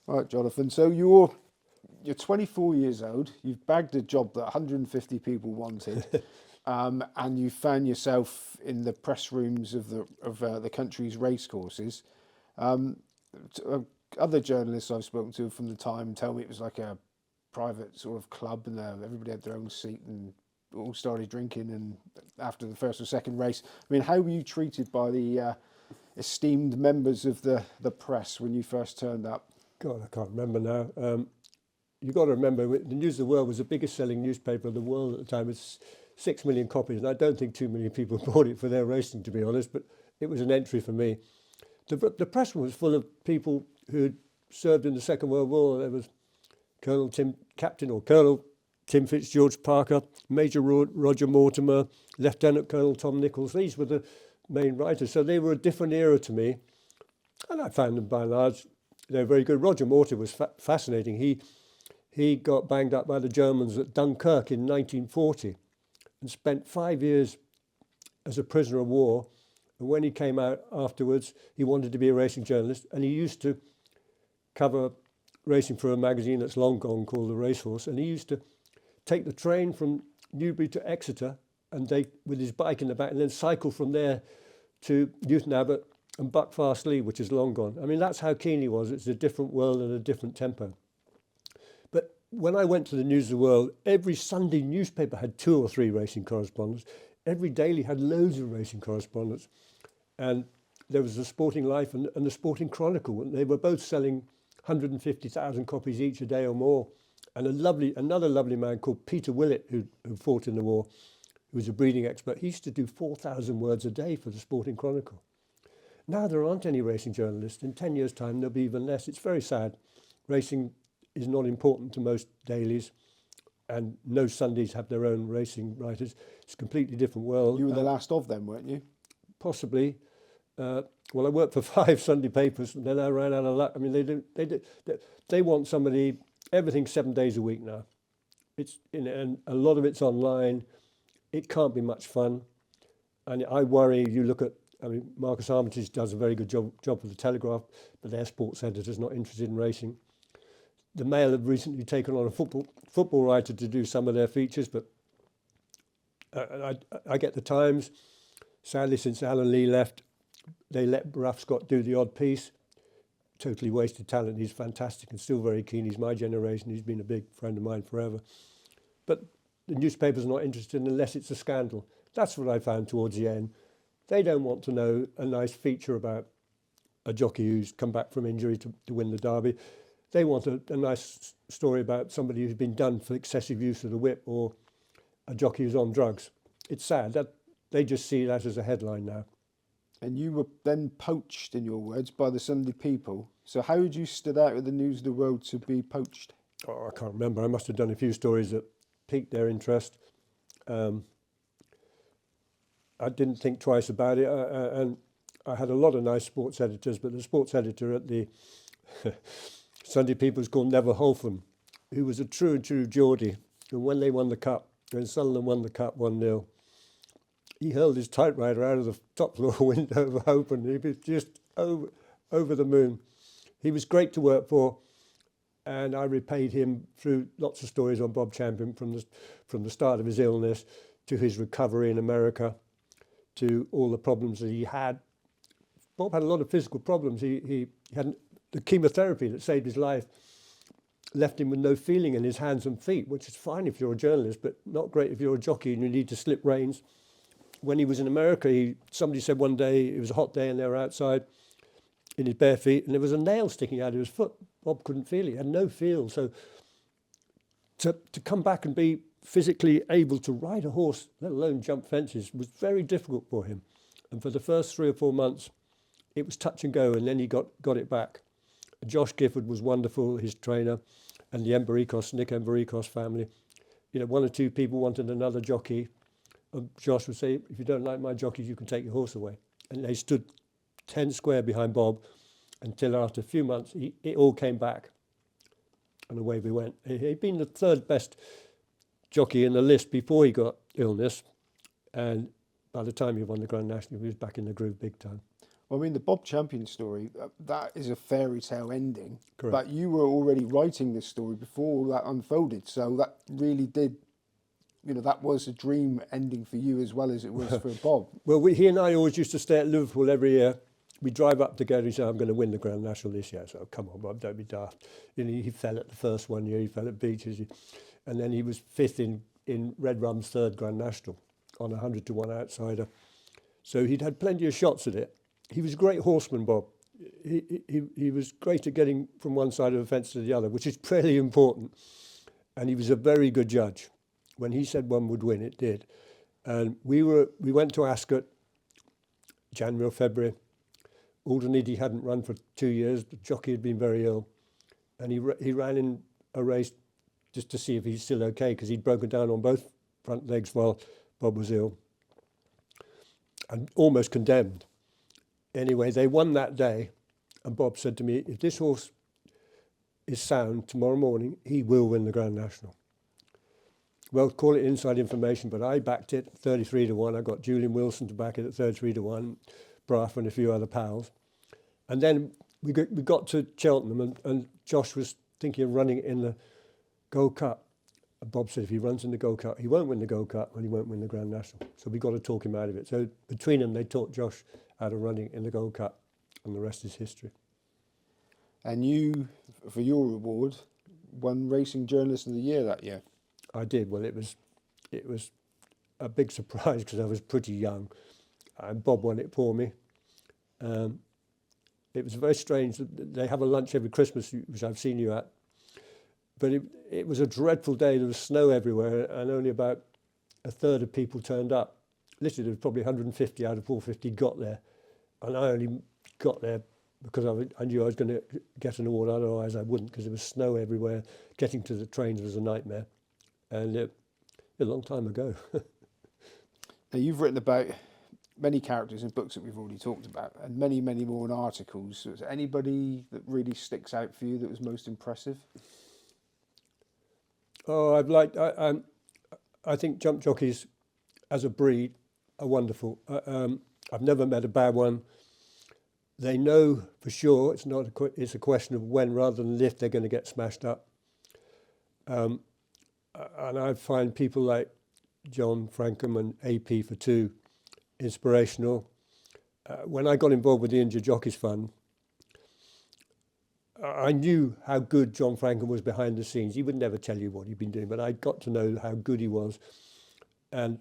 All right, Jonathan. So you're 24 years old. You've bagged a job that 150 people wanted, and you found yourself in the press rooms of the country's racecourses. Um, Other journalists I've spoken to from the time tell me it was like a private sort of club, and everybody had their own seat and all started drinking. And after the first or second race, I mean, how were you treated by the esteemed members of the press when you first turned up? God, I can't remember now. You've got to remember, the News of the World was the biggest selling newspaper in the world at the time. It's 6 million copies, and I don't think too many people bought it for their racing, to be honest, but it was an entry for me. The press room was full of people who'd served in the Second World War. There was Colonel Tim Fitzgeorge Parker, Major Roger Mortimer, Lieutenant Colonel Tom Nicholls. These were the main writers, so they were a different era to me, and I found them by and large, they're very good. Roger Mortimer was fascinating. He got banged up by the Germans at Dunkirk in 1940 and spent 5 years as a prisoner of war. And when he came out afterwards, he wanted to be a racing journalist, and he used to cover racing for a magazine that's long gone called The Racehorse. And he used to take the train from Newbury to Exeter, and with his bike in the back, and then cycle from there to Newton Abbot and Buckfast Lee, which is long gone. I mean, that's how keen he was. It's a different world and a different tempo. But when I went to the News of the World, every Sunday newspaper had 2 or 3 racing correspondents. Every daily had loads of racing correspondents. And there was the Sporting Life and the Sporting Chronicle. And they were both selling 150,000 copies each a day or more. And another lovely man called Peter Willett, who fought in the war, who was a breeding expert, he used to do 4,000 words a day for the Sporting Chronicle. Now there aren't any racing journalists. In 10 years' time, there'll be even less. It's very sad. Racing is not important to most dailies, and no Sundays have their own racing writers. It's a completely different world. You were the last of them, weren't you? Possibly. Well, I worked for 5 Sunday papers, and then I ran out of luck. I mean, they want somebody, everything 7 days a week now. And a lot of it's online. It can't be much fun. And I worry, Marcus Armitage does a very good job for the Telegraph, but their sports editor's not interested in racing. The Mail have recently taken on a football writer to do some of their features, but I get the Times. Sadly, since Alan Lee left, they let Ruff Scott do the odd piece. Totally wasted talent. He's fantastic and still very keen. He's my generation. He's been a big friend of mine forever. But the newspaper's not interested unless it's a scandal. That's what I found towards the end. They don't want to know a nice feature about a jockey who's come back from injury to win the Derby. They want a nice story about somebody who's been done for excessive use of the whip, or a jockey who's on drugs. It's sad that they just see that as a headline now. And you were then poached, in your words, by the Sunday People. So how would you stood out with the News of the World to be poached? Oh, I can't remember. I must have done a few stories that piqued their interest. I didn't think twice about it, and I had a lot of nice sports editors, but the sports editor at the Sunday People was called Neville Holtham, who was a true Geordie. And when they won the cup, when Sunderland won the cup 1-0, he hurled his typewriter out of the top floor window open. He was just over the moon. He was great to work for, and I repaid him through lots of stories on Bob Champion, from the start of his illness to his recovery in America, to all the problems that he had. Bob had a lot of physical problems. He had the chemotherapy that saved his life, left him with no feeling in his hands and feet, which is fine if you're a journalist, but not great if you're a jockey and you need to slip reins. When he was in America, somebody said one day, it was a hot day and they were outside in his bare feet, and there was a nail sticking out of his foot. Bob couldn't feel it, he had no feel. So to come back and be physically able to ride a horse, let alone jump fences, was very difficult for him. And for the first 3 or 4 months, it was touch and go, and then he got it back. Josh Gifford was wonderful, his trainer, and the Nick Emberikos family. You know, 1 or 2 people wanted another jockey. Josh would say, if you don't like my jockeys, you can take your horse away. And they stood 10 square behind Bob until after a few months, it all came back. And away we went. He'd been the 3rd best jockey in the list before he got illness. And by the time he won the Grand National, he was back in the groove big time. Well, I mean, the Bob Champion story, that is a fairy tale ending. Correct. But you were already writing this story before all that unfolded. So that really did, that was a dream ending for you as well as it was for Bob. Well, he and I always used to stay at Liverpool every year. We drive up together. He said, I'm going to win the Grand National this year. So, come on, Bob, don't be daft. He fell at the first one year. He fell at Veitch. And then he was fifth in Red Rum's third Grand National on 100 to 1 outsider. So he'd had plenty of shots at it. He was a great horseman, Bob. He was great at getting from one side of the fence to the other, which is pretty important. And he was a very good judge. When he said one would win, it did. And we went to Ascot, January or February. Aldenedy hadn't run for 2 years. The jockey had been very ill. And he ran in a race just to see if he's still okay, because he'd broken down on both front legs while Bob was ill. And almost condemned. Anyway, they won that day, and Bob said to me, if this horse is sound tomorrow morning, he will win the Grand National. Well, call it inside information, but I backed it 33 to 1. I got Julian Wilson to back it at 33 to 1, Braff and a few other pals. And then we got to Cheltenham, and Josh was thinking of running it in the Gold Cup. And Bob said if he runs in the Gold Cup, he won't win the Gold Cup and he won't win the Grand National. So we got to talk him out of it. So between them, they taught Josh out of running in the Gold Cup, and the rest is history. And you, for your reward, won Racing Journalist of the Year that year. I did. Well, it was a big surprise because I was pretty young, and Bob won it for me. It was very strange. They have a lunch every Christmas, which I've seen you at, but it was a dreadful day. There was snow everywhere, and only about a third of people turned up. Literally, there was probably 150 out of 450 got there. And I only got there because I knew I was going to get an award, otherwise I wouldn't, because there was snow everywhere. Getting to the trains was a nightmare. And a long time ago. Now, you've written about many characters in books that we've already talked about, and many, many more in articles. Is there anybody that really sticks out for you that was most impressive? Oh, I think jump jockeys as a breed are wonderful. I've never met a bad one. They know for sure it's a question of when rather than if they're going to get smashed up. And I find people like John Frankham and AP for two inspirational. When I got involved with the Injured Jockeys Fund, I knew how good John Frankham was behind the scenes. He would never tell you what he'd been doing, but I got to know how good he was. And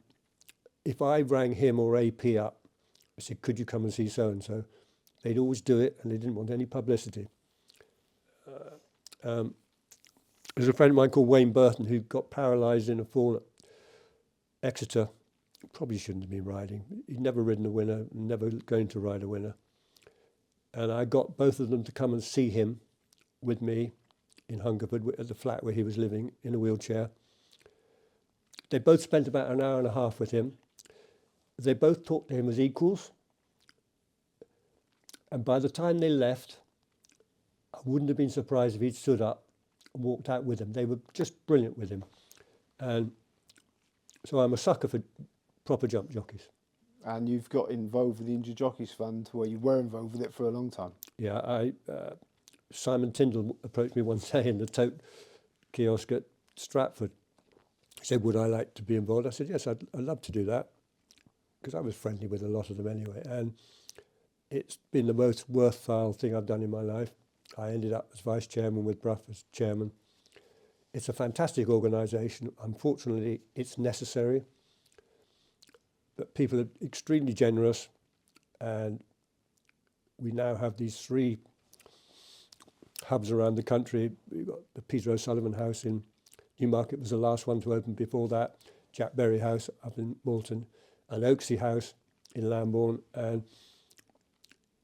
if I rang him or AP up, I said, could you come and see so-and-so? They'd always do it, and they didn't want any publicity. There's a friend of mine called Wayne Burton who got paralysed in a fall at Exeter. Probably shouldn't have been riding. He'd never ridden a winner, never going to ride a winner. And I got both of them to come and see him with me in Hungerford at the flat where he was living in a wheelchair. They both spent about an hour and a half with him. They both talked to him as equals. And by the time they left, I wouldn't have been surprised if he'd stood up and walked out with him. They were just brilliant with him. And so I'm a sucker for proper jump jockeys. And you've got involved with the Injured Jockeys Fund, where you were involved with it for a long time. Yeah, Simon Tyndall approached me one day in the tote kiosk at Stratford. He said, would I like to be involved? I said, yes, I'd love to do that, because I was friendly with a lot of them anyway. And it's been the most worthwhile thing I've done in my life. I ended up as vice chairman with Bruff as chairman. It's a fantastic organisation. Unfortunately, it's necessary. But people are extremely generous, and we now have these 3 hubs around the country. We've got the Peter O'Sullivan House in Newmarket was the last one to open. Before that, Jack Berry House up in Moulton, and Oaksey House in Lambourne. And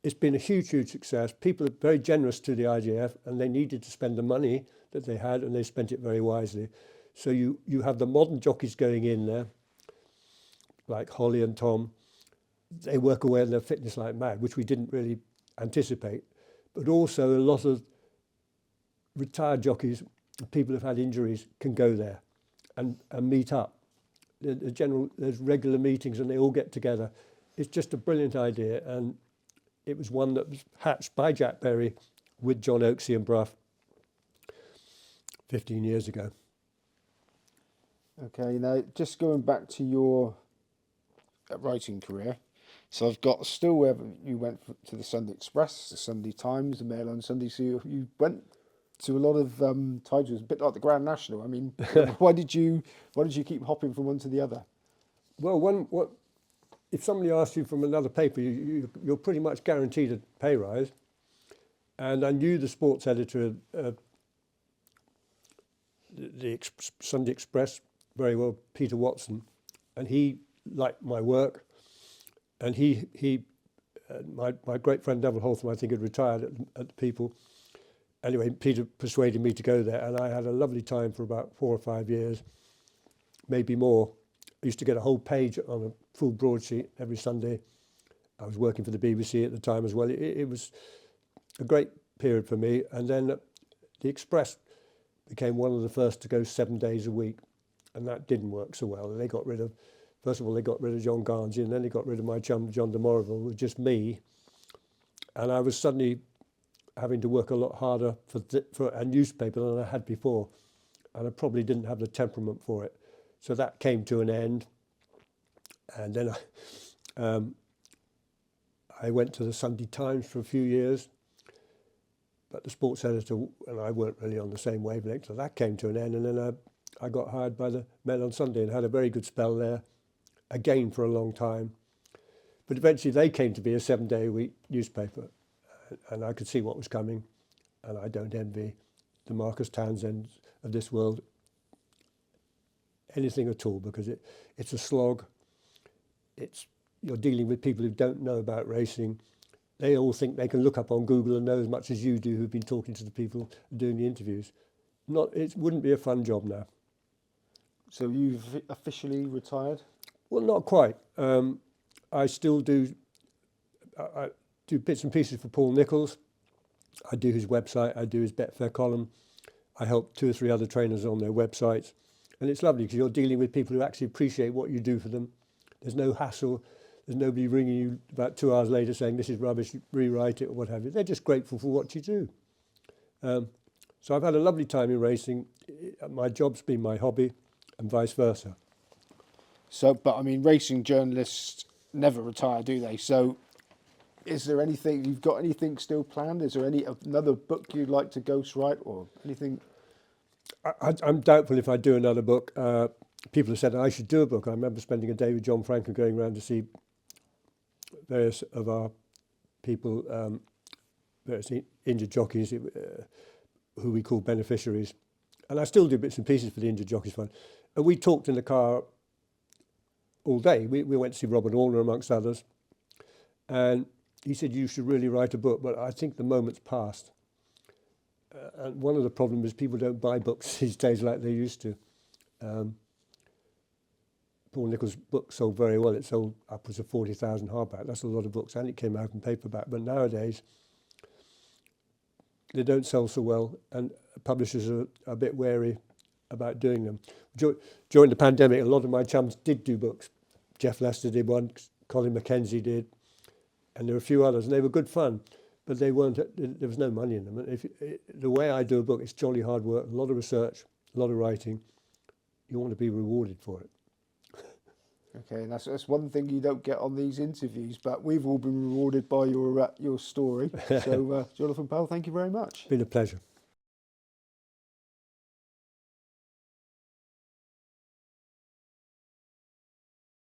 it's been a huge, huge success. People are very generous to the IJF, and they needed to spend the money that they had, and they spent it very wisely. So you have the modern jockeys going in there, like Holly and Tom. They work away on their fitness like mad, which we didn't really anticipate. But also a lot of retired jockeys, people who've had injuries, can go there and meet up. There's regular meetings and they all get together. It's just a brilliant idea, and it was one that was hatched by Jack Berry with John Oaksey and Brough 15 years ago. Okay, now just going back to your writing career. So I've got still where you went to the Sunday Express, the Sunday Times, the Mail on Sunday. So you went to a lot of titles, a bit like the Grand National. I mean, why did you keep hopping from one to the other? Well, if somebody asks you from another paper, you're pretty much guaranteed a pay rise. And I knew the sports editor of the Sunday Express very well, Peter Watson, and he liked my work. And my great friend Neville Holtham, I think, had retired at the People. Anyway, Peter persuaded me to go there, and I had a lovely time for about 4 or 5 years, maybe more. I used to get a whole page on a full broadsheet every Sunday. I was working for the BBC at the time as well. It was a great period for me. And then the Express became one of the first to go 7 days a week, and that didn't work so well. And they got rid of, first of all, they got rid of John Garnsey, and then they got rid of my chum, John de Moraville, with just me. And I was suddenly having to work a lot harder for a newspaper than I had before. And I probably didn't have the temperament for it. So that came to an end. And then I went to the Sunday Times for a few years. But the sports editor and I weren't really on the same wavelength. So that came to an end. And then I got hired by the Mail on Sunday and had a very good spell there, again for a long time. But eventually they came to be a 7-day-a-week newspaper. And I could see what was coming. And I don't envy the Marcus Townsend of this world anything at all, because it's a slog. You're dealing with people who don't know about racing. They all think they can look up on Google and know as much as you do, who've been talking to the people doing the interviews. It wouldn't be a fun job now. So you've officially retired? Well, not quite. I still do. I do bits and pieces for Paul Nicholls. I do his website. I do his Betfair column. I help 2 or 3 other trainers on their websites. And it's lovely because you're dealing with people who actually appreciate what you do for them. There's no hassle. There's nobody ringing you about 2 hours later saying, this is rubbish, rewrite it, or what have you. They're just grateful for what you do. So I've had a lovely time in racing. My job's been my hobby, and vice versa. So, but I mean, racing journalists never retire, do they? So is there anything, you've got anything still planned? Is there another book you'd like to ghostwrite or anything? I'm doubtful if I do another book. People have said I should do a book. I remember spending a day with John Frank and going around to see various of our people, various injured jockeys who we call beneficiaries. And I still do bits and pieces for the Injured Jockeys Fund. And we talked in the car all day. We went to see Robert Allner, amongst others. And he said, you should really write a book, but I think the moment's passed. And one of the problems is people don't buy books these days like they used to. Paul Nicholls' book sold very well. It sold upwards of 40,000 hardback. That's a lot of books, and it came out in paperback. But nowadays, they don't sell so well, and publishers are a bit wary about doing them. During the pandemic, a lot of my chums did do books. Jeff Lester did one, Colin Mackenzie did, and there were a few others, and they were good fun. But they weren't. There was no money in them. And the way I do a book, it's jolly hard work, a lot of research, a lot of writing. You want to be rewarded for it. Okay, and that's one thing you don't get on these interviews, but we've all been rewarded by your story. So, Jonathan Powell, thank you very much. It's been a pleasure.